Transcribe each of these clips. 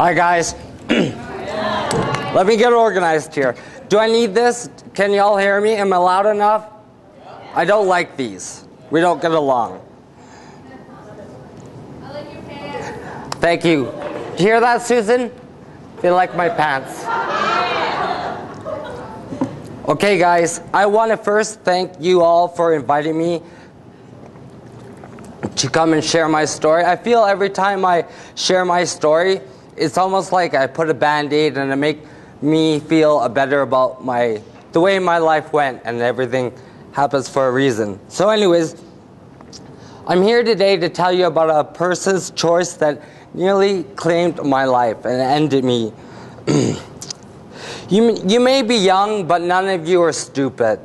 Hi guys. Let me get organized here. Do I need this? Can you all hear me? Am I loud enough? I don't like these. We don't get along. I like your pants. Thank you. Did you hear that, Susan? They like my pants. Okay guys, I want to first thank you all for inviting me to come and share my story. I feel every time I share my story, it's almost like I put a band-aid and it makes me feel better about the way my life went, and everything happens for a reason. So anyways, I'm here today to tell you about a person's choice that nearly claimed my life and ended me. You may be young, but none of you are stupid.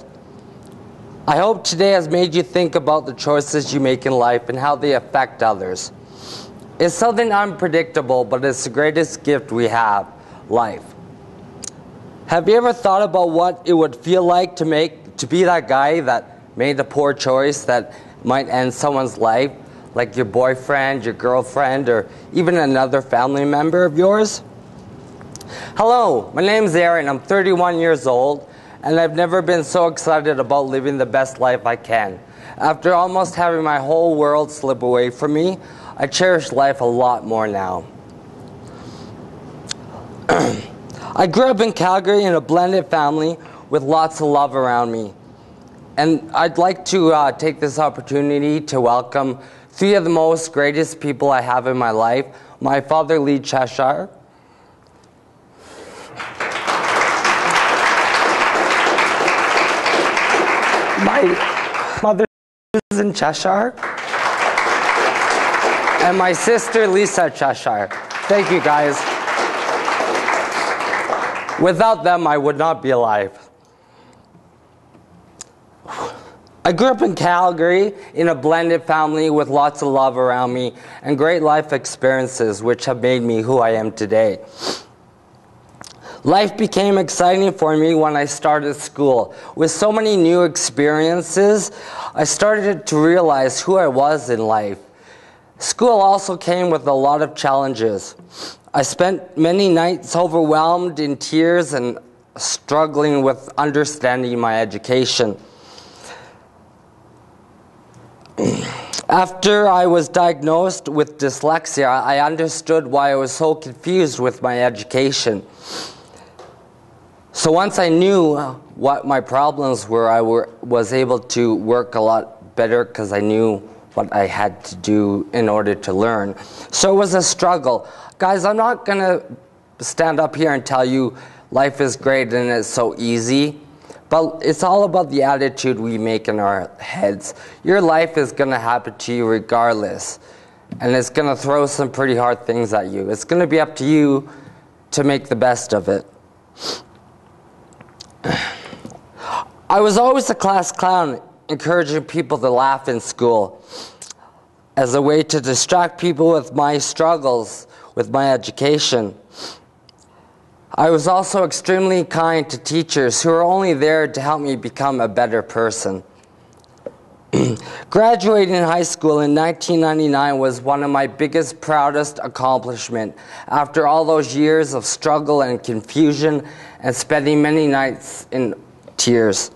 I hope today has made you think about the choices you make in life and how they affect others. It's something unpredictable, but it's the greatest gift we have, life. Have you ever thought about what it would feel like to be that guy that made a poor choice that might end someone's life, like your boyfriend, your girlfriend, or even another family member of yours? Hello, my name's Aaron. I'm 31 years old, and I've never been so excited about living the best life I can. After almost having my whole world slip away from me, I cherish life a lot more now. I grew up in Calgary in a blended family with lots of love around me. And I'd like to take this opportunity to welcome three of the most greatest people I have in my life. My father, Lee Cheshire. My mother is in Cheshire. And my sister, Lisa Cheshire. Thank you, guys. Without them, I would not be alive. I grew up in Calgary in a blended family with lots of love around me and great life experiences which have made me who I am today. Life became exciting for me when I started school. With so many new experiences, I started to realize who I was in life. School also came with a lot of challenges. I spent many nights overwhelmed in tears and struggling with understanding my education. After I was diagnosed with dyslexia, I understood why I was so confused with my education. So once I knew what my problems were, I was able to work a lot better because I knew what I had to do in order to learn. So it was a struggle. Guys, I'm not going to stand up here and tell you life is great and it's so easy, but it's all about the attitude we make in our heads. Your life is going to happen to you regardless, and it's going to throw some pretty hard things at you. It's going to be up to you to make the best of it. I was always a class clown, encouraging people to laugh in school as a way to distract people with my struggles with my education. I was also extremely kind to teachers who were only there to help me become a better person. Graduating high school in 1999 was one of my biggest, proudest accomplishments after all those years of struggle and confusion and spending many nights in tears.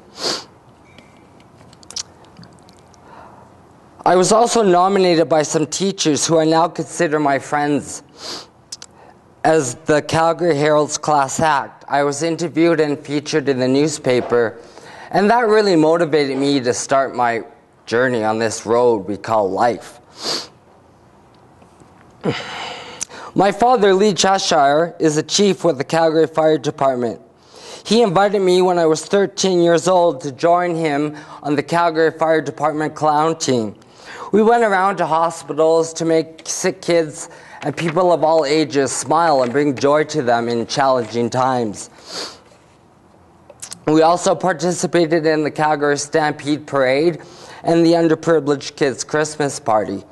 I was also nominated by some teachers who I now consider my friends as the Calgary Herald's class act. I was interviewed and featured in the newspaper, and that really motivated me to start my journey on this road we call life. My father, Lee Cheshire, is a chief with the Calgary Fire Department. He invited me when I was 13 years old to join him on the Calgary Fire Department clown team. We went around to hospitals to make sick kids and people of all ages smile and bring joy to them in challenging times. We also participated in the Calgary Stampede Parade and the Underprivileged Kids Christmas Party.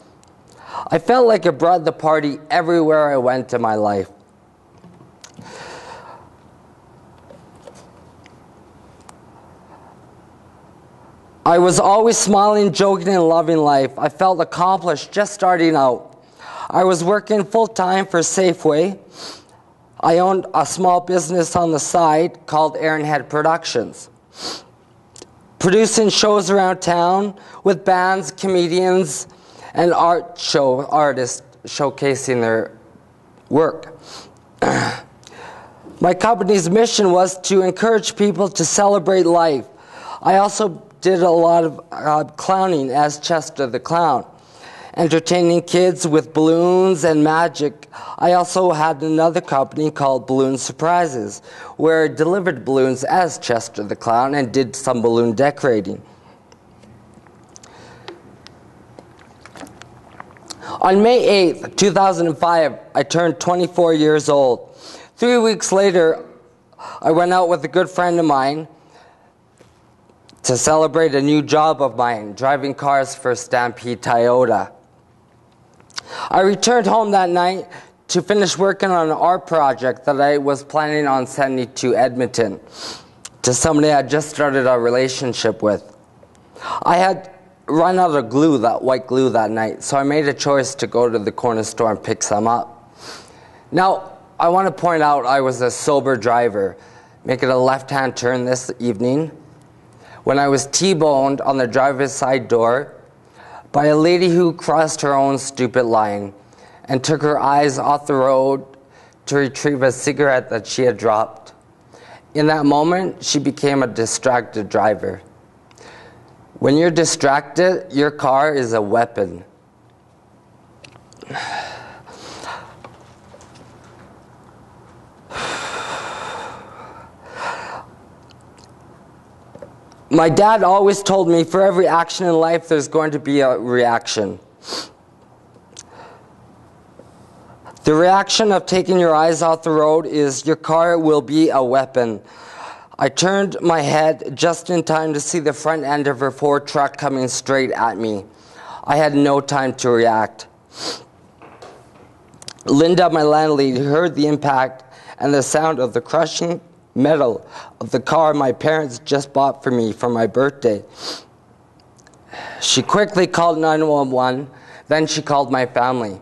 I felt like I brought the party everywhere I went in my life. I was always smiling, joking, and loving life. I felt accomplished just starting out. I was working full-time for Safeway I owned a small business on the side called Aaronhead Productions, producing shows around town with bands, comedians, and artists showcasing their work. My company's mission was to encourage people to celebrate life. I also did a lot of clowning as Chester the Clown, entertaining kids with balloons and magic. I also had another company called Balloon Surprises, where I delivered balloons as Chester the Clown and did some balloon decorating. On May 8th, 2005, I turned 24 years old. 3 weeks later, I went out with a good friend of mine to celebrate a new job of mine, driving cars for Stampede Toyota. I returned home that night to finish working on an art project that I was planning on sending to Edmonton, to somebody I just started a relationship with. I had run out of glue, that white glue, that night, so I made a choice to go to the corner store and pick some up. Now, I want to point out I was a sober driver, making a left-hand turn this evening, when I was T-boned on the driver's side door by a lady who crossed her own stupid line and took her eyes off the road to retrieve a cigarette that she had dropped. In that moment, she became a distracted driver. When you're distracted, your car is a weapon. My dad always told me for every action in life, there's going to be a reaction. The reaction of taking your eyes off the road is your car will be a weapon. I turned my head just in time to see the front end of her Ford truck coming straight at me. I had no time to react. Linda, my landlady, heard the impact and the sound of the crushing metal of the car my parents just bought for me for my birthday. She quickly called 911, then she called my family.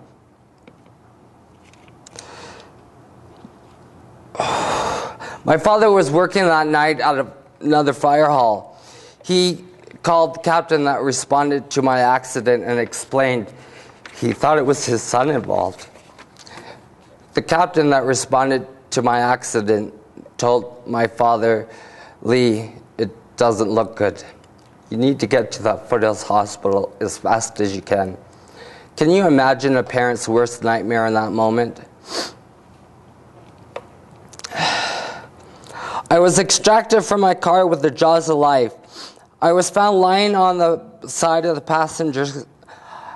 My father was working that night at another fire hall. He called the captain that responded to my accident and explained he thought it was his son involved. The captain that responded to my accident told my father, "Lee, it doesn't look good. You need to get to the Foothills Hospital as fast as you can." Can you imagine a parent's worst nightmare in that moment? I was extracted from my car with the jaws of life. I was found lying on the side of the passenger.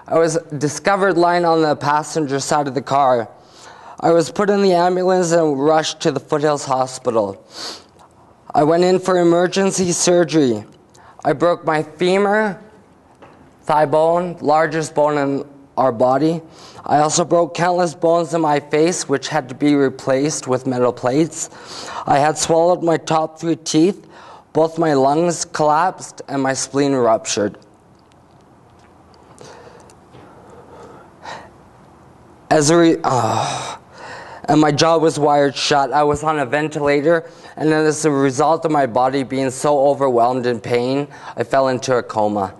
I was discovered lying on the passenger side of the car. I was put in the ambulance and rushed to the Foothills Hospital. I went in for emergency surgery. I broke my femur, thigh bone, largest bone in our body. I also broke countless bones in my face, which had to be replaced with metal plates. I had swallowed my top 3 teeth. Both my lungs collapsed and my spleen ruptured. And my jaw was wired shut. I was on a ventilator, and then as a result of my body being so overwhelmed in pain, I fell into a coma.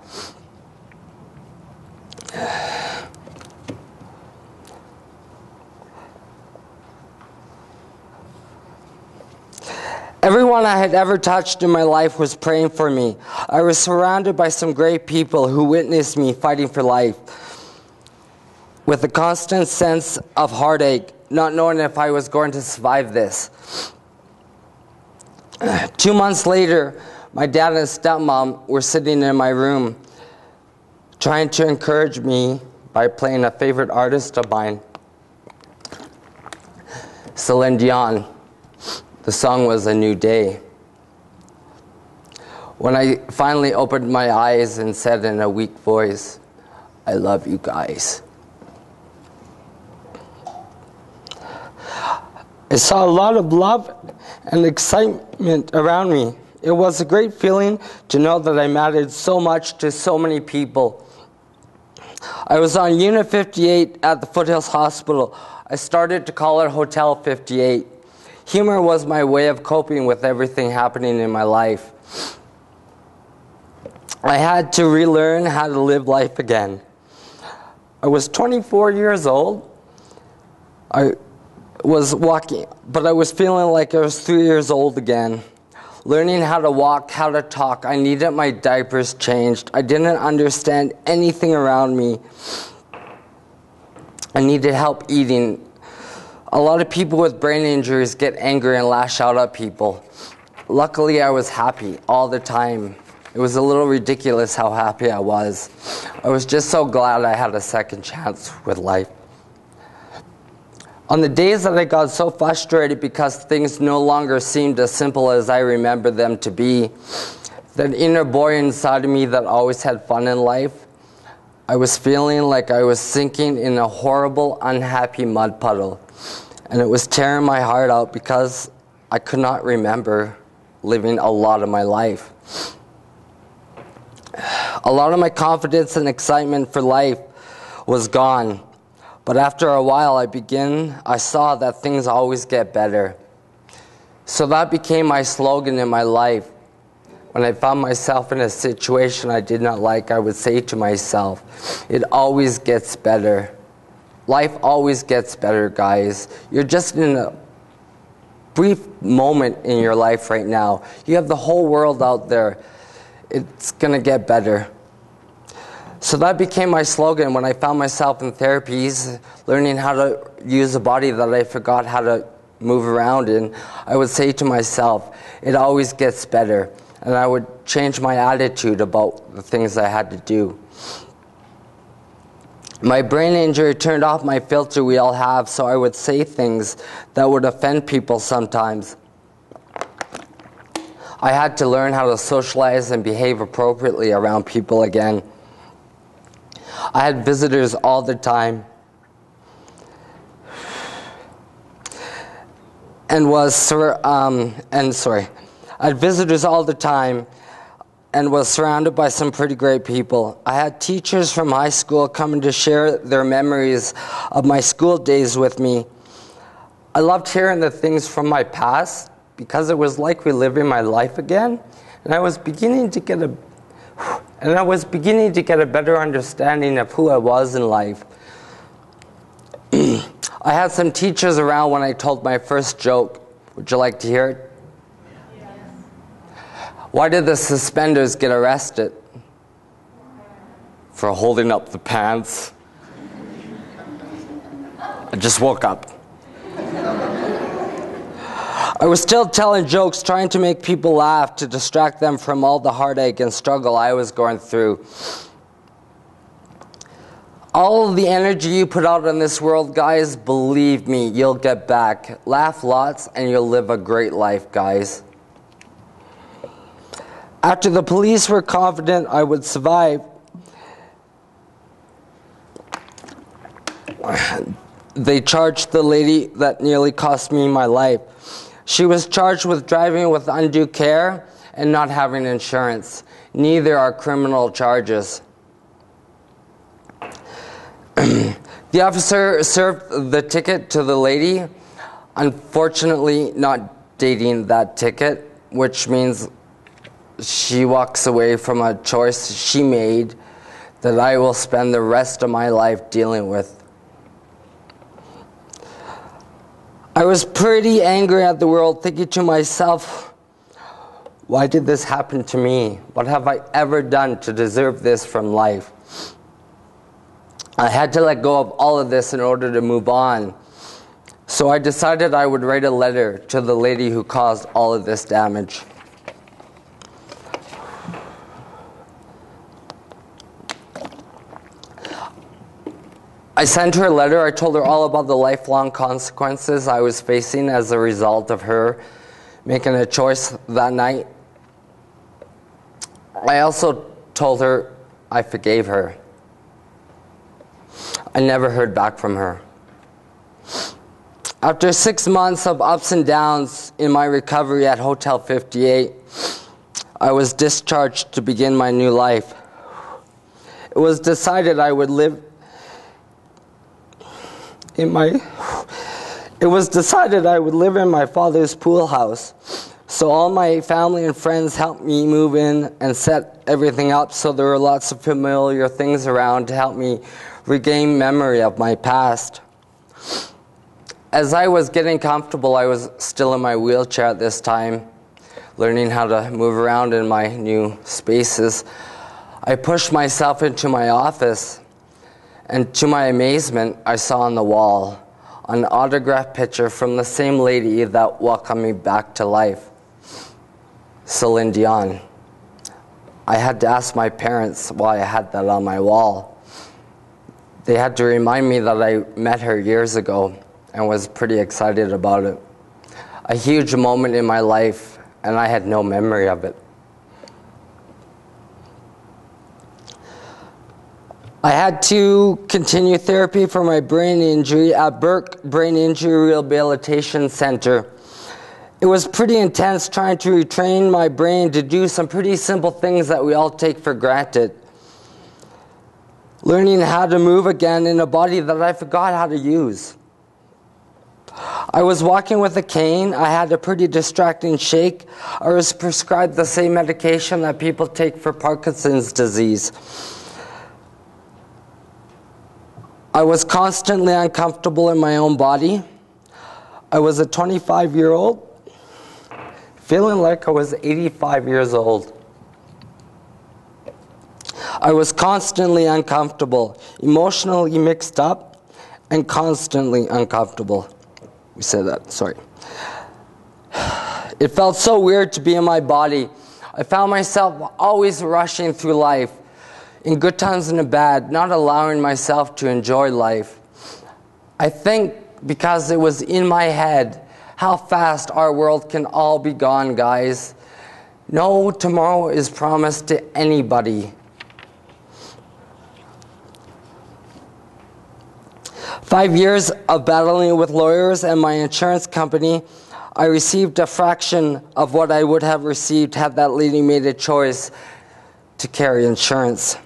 Everyone I had ever touched in my life was praying for me. I was surrounded by some great people who witnessed me fighting for life, with a constant sense of heartache, not knowing if I was going to survive this. 2 months later, my dad and stepmom were sitting in my room, trying to encourage me by playing a favorite artist of mine, Celine Dion. The song was A New Day. When I finally opened my eyes and said in a weak voice, "I love you guys," I saw a lot of love and excitement around me. It was a great feeling to know that I mattered so much to so many people. I was on Unit 58 at the Foothills Hospital. I started to call it Hotel 58. Humor was my way of coping with everything happening in my life. I had to relearn how to live life again. I was 24 years old. I was walking, but I was feeling like I was 3 years old again. Learning how to walk, how to talk. I needed my diapers changed. I didn't understand anything around me. I needed help eating. A lot of people with brain injuries get angry and lash out at people. Luckily, I was happy all the time. It was a little ridiculous how happy I was. I was just so glad I had a second chance with life. On the days that I got so frustrated because things no longer seemed as simple as I remember them to be, that inner boy inside of me that always had fun in life, I was feeling like I was sinking in a horrible, unhappy mud puddle. And it was tearing my heart out because I could not remember living a lot of my life. A lot of my confidence and excitement for life was gone. But after a while, I saw that things always get better. So that became my slogan in my life. When I found myself in a situation I did not like, I would say to myself, it always gets better. Life always gets better, guys. You're just in a brief moment in your life right now. You have the whole world out there. It's going to get better. So that became my slogan when I found myself in therapies, learning how to use a body that I forgot how to move around in. I would say to myself, it always gets better. And I would change my attitude about the things I had to do. My brain injury turned off my filter we all have, so I would say things that would offend people sometimes. I had to learn how to socialize and behave appropriately around people again. I had visitors all the time I had visitors all the time and was surrounded by some pretty great people. I had teachers from high school coming to share their memories of my school days with me. I loved hearing the things from my past because it was like reliving my life again, and I was beginning to get a better understanding of who I was in life. I had some teachers around when I told my first joke. Would you like to hear it? Why did the suspenders get arrested? For holding up the pants. I just woke up. I was still telling jokes, trying to make people laugh to distract them from all the heartache and struggle I was going through. All of the energy you put out in this world, guys, believe me, you'll get back. Laugh lots and you'll live a great life, guys. After the police were confident I would survive, they charged the lady that nearly cost me my life. She was charged with driving with undue care and not having insurance. Neither are criminal charges. The officer served the ticket to the lady, unfortunately not dating that ticket, which means she walks away from a choice she made that I will spend the rest of my life dealing with. I was pretty angry at the world, thinking to myself, why did this happen to me? What have I ever done to deserve this from life? I had to let go of all of this in order to move on. So I decided I would write a letter to the lady who caused all of this damage. I sent her a letter. I told her all about the lifelong consequences I was facing as a result of her making a choice that night. I also told her I forgave her. I never heard back from her. After 6 months of ups and downs in my recovery at Hotel 58, I was discharged to begin my new life. It was decided I would live in my It was decided I would live in my father's pool house. So all my family and friends helped me move in and set everything up, so there were lots of familiar things around to help me regain memory of my past. As I was getting comfortable, I was still in my wheelchair at this time, learning how to move around in my new spaces. I pushed myself into my office, and to my amazement, I saw on the wall an autographed picture from the same lady that welcomed me back to life, Celine Dion. I had to ask my parents why I had that on my wall. They had to remind me that I met her years ago and was pretty excited about it. A huge moment in my life, and I had no memory of it. I had to continue therapy for my brain injury at Burke Brain Injury Rehabilitation Center. It was pretty intense trying to retrain my brain to do some pretty simple things that we all take for granted. Learning how to move again in a body that I forgot how to use. I was walking with a cane. I had a pretty distracting shake. I was prescribed the same medication that people take for Parkinson's disease. I was constantly uncomfortable in my own body. I was a 25-year-old, feeling like I was 85 years old. I was constantly uncomfortable, emotionally mixed up, and constantly uncomfortable. We said that, sorry. It felt so weird to be in my body. I found myself always rushing through life, in good times and in bad, not allowing myself to enjoy life. I think because it was in my head how fast our world can all be gone, guys. No tomorrow is promised to anybody. 5 years of battling with lawyers and my insurance company, I received a fraction of what I would have received had that lady made a choice to carry insurance.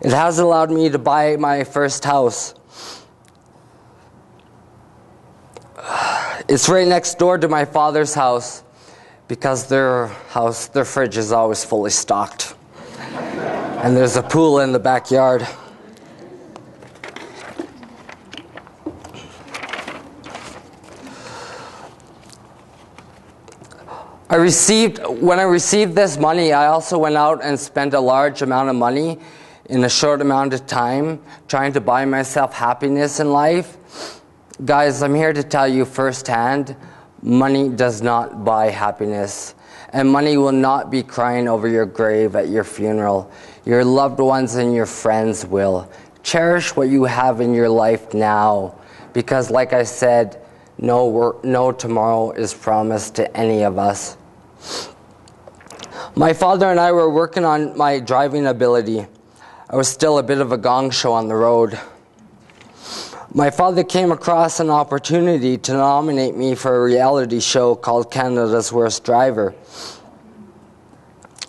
It has allowed me to buy my first house. It's right next door to my father's house because their fridge is always fully stocked. And there's a pool in the backyard. When I received this money, I also went out and spent a large amount of money in a short amount of time trying to buy myself happiness in life. Guys, I'm here to tell you firsthand, money does not buy happiness. And money will not be crying over your grave at your funeral. Your loved ones and your friends will. Cherish what you have in your life now. Because like I said, no tomorrow is promised to any of us. My father and I were working on my driving ability. I was still a bit of a gong show on the road. My father came across an opportunity to nominate me for a reality show called Canada's Worst Driver.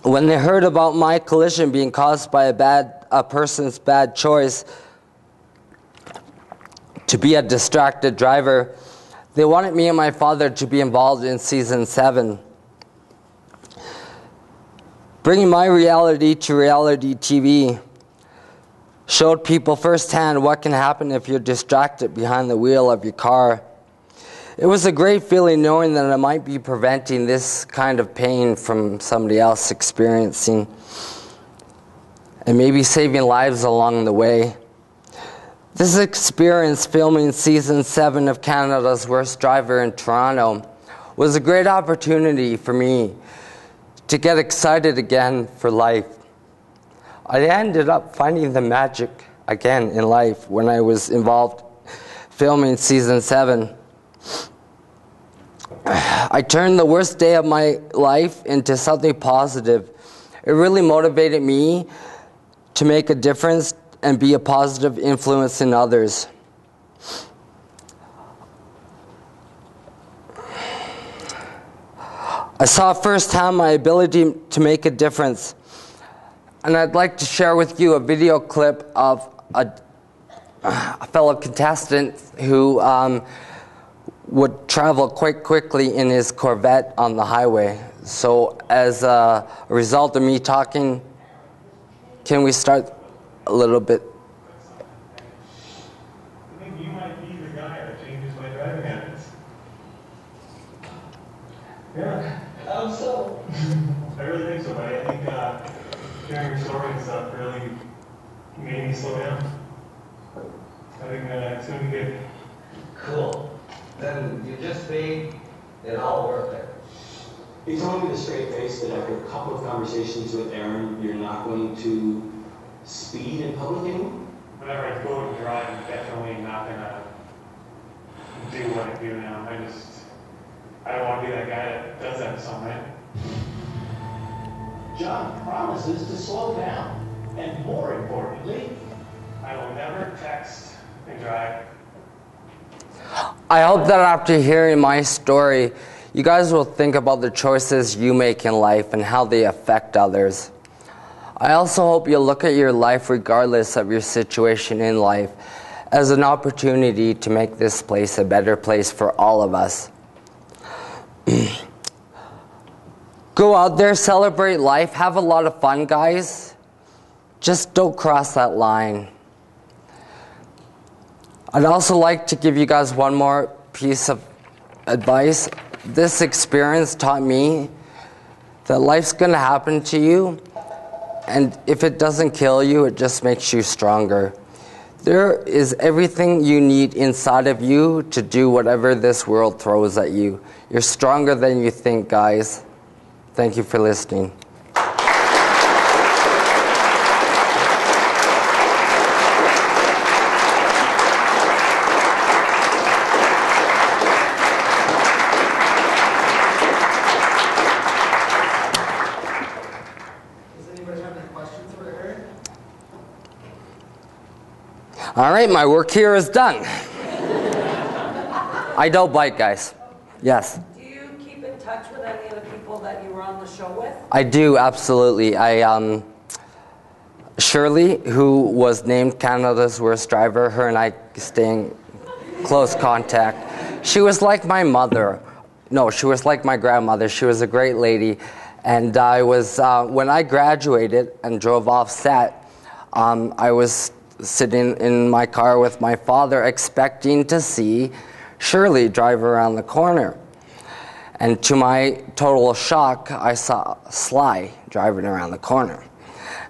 When they heard about my collision being caused by a person's bad choice to be a distracted driver, they wanted me and my father to be involved in season 7. Bringing my reality to reality TV showed people firsthand what can happen if you're distracted behind the wheel of your car. It was a great feeling knowing that I might be preventing this kind of pain from somebody else experiencing, and maybe saving lives along the way. This experience filming season 7 of Canada's Worst Driver in Toronto was a great opportunity for me to get excited again for life. I ended up finding the magic again in life when I was involved filming season 7. I turned the worst day of my life into something positive. It really motivated me to make a difference and be a positive influence in others. I saw firsthand my ability to make a difference. And I'd like to share with you a video clip of a fellow contestant who would travel quite quickly in his Corvette on the highway. So as a result of me talking, can we start a little bit? I think you might be the guy that changes my driving habits. Yeah. How so? I really think so, buddy. I think sharing your story and stuff really made me slow down. I think it's going to be good. Cool. Then you just made it all worth it. He told me with a straight face that after a couple of conversations with Aaron, you're not going to speed in public anymore? Whenever I go and drive, I'm definitely not going to do what I do now. I don't want to be that guy that does that to someone. John promises to slow down. And more importantly, I will never text and drive. I hope that after hearing my story, you guys will think about the choices you make in life and how they affect others. I also hope you'll look at your life, regardless of your situation in life, as an opportunity to make this place a better place for all of us. Go out there, celebrate life, have a lot of fun, guys. Just don't cross that line. I'd also like to give you guys one more piece of advice. This experience taught me that life's going to happen to you, and if it doesn't kill you, it just makes you stronger. There is everything you need inside of you to do whatever this world throws at you. You're stronger than you think, guys. Thank you for listening. All right, my work here is done. I don't bite, guys. Yes? Do you keep in touch with any of the people that you were on the show with? I do, absolutely. Shirley, who was named Canada's worst driver, her and I stay in close contact. She was like my mother. No, she was like my grandmother. She was a great lady. And I was, when I graduated and drove off set, I was sitting in my car with my father expecting to see Shirley drive around the corner. And to my total shock, I saw Sly driving around the corner.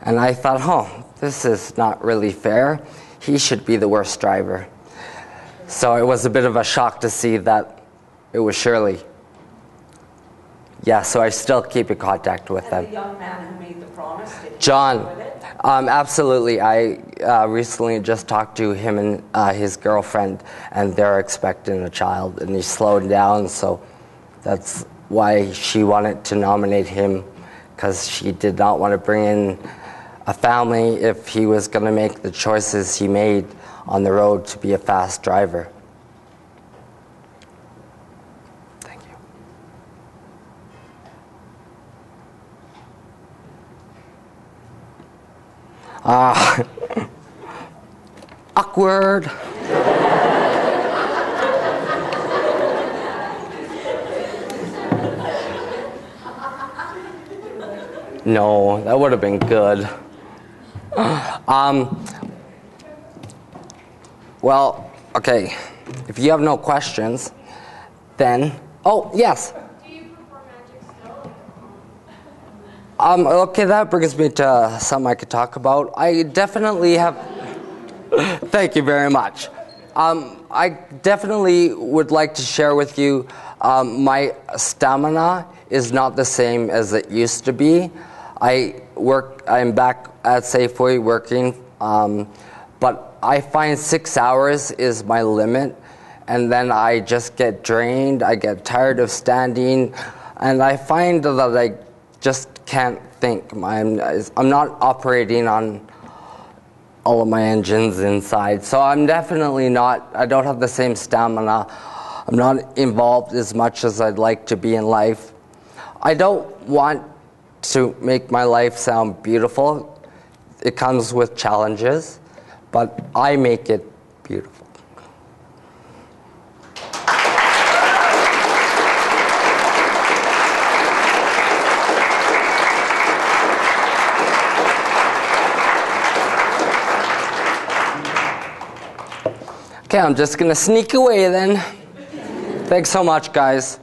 And I thought, oh, this is not really fair. He should be the worst driver. So it was a bit of a shock to see that it was Shirley. Yeah, so I still keep in contact with them. And the young man who made the promise, did he John. stick with it? Absolutely. I recently just talked to him and his girlfriend, and they're expecting a child, and he's slowed down, so that's why she wanted to nominate him, because she did not want to bring in a family if he was going to make the choices he made on the road to be a fast driver. Thank you. Awkward. No, that would have been good. Well, okay. If you have no questions, then... Oh, yes. Do you prefer magic still? Okay, that brings me to something I could talk about. I definitely have... Thank you very much. I definitely would like to share with you my stamina is not the same as it used to be. I'm back at Safeway working, but I find 6 hours is my limit, and then I just get drained, I get tired of standing, and I find that I just can't think. I'm not operating on all of my engines inside, so I'm definitely not, I don't have the same stamina. I'm not involved as much as I'd like to be in life. I don't want to make my life sound beautiful. It comes with challenges, but I make it beautiful. Okay, I'm just gonna sneak away then. Thanks so much, guys.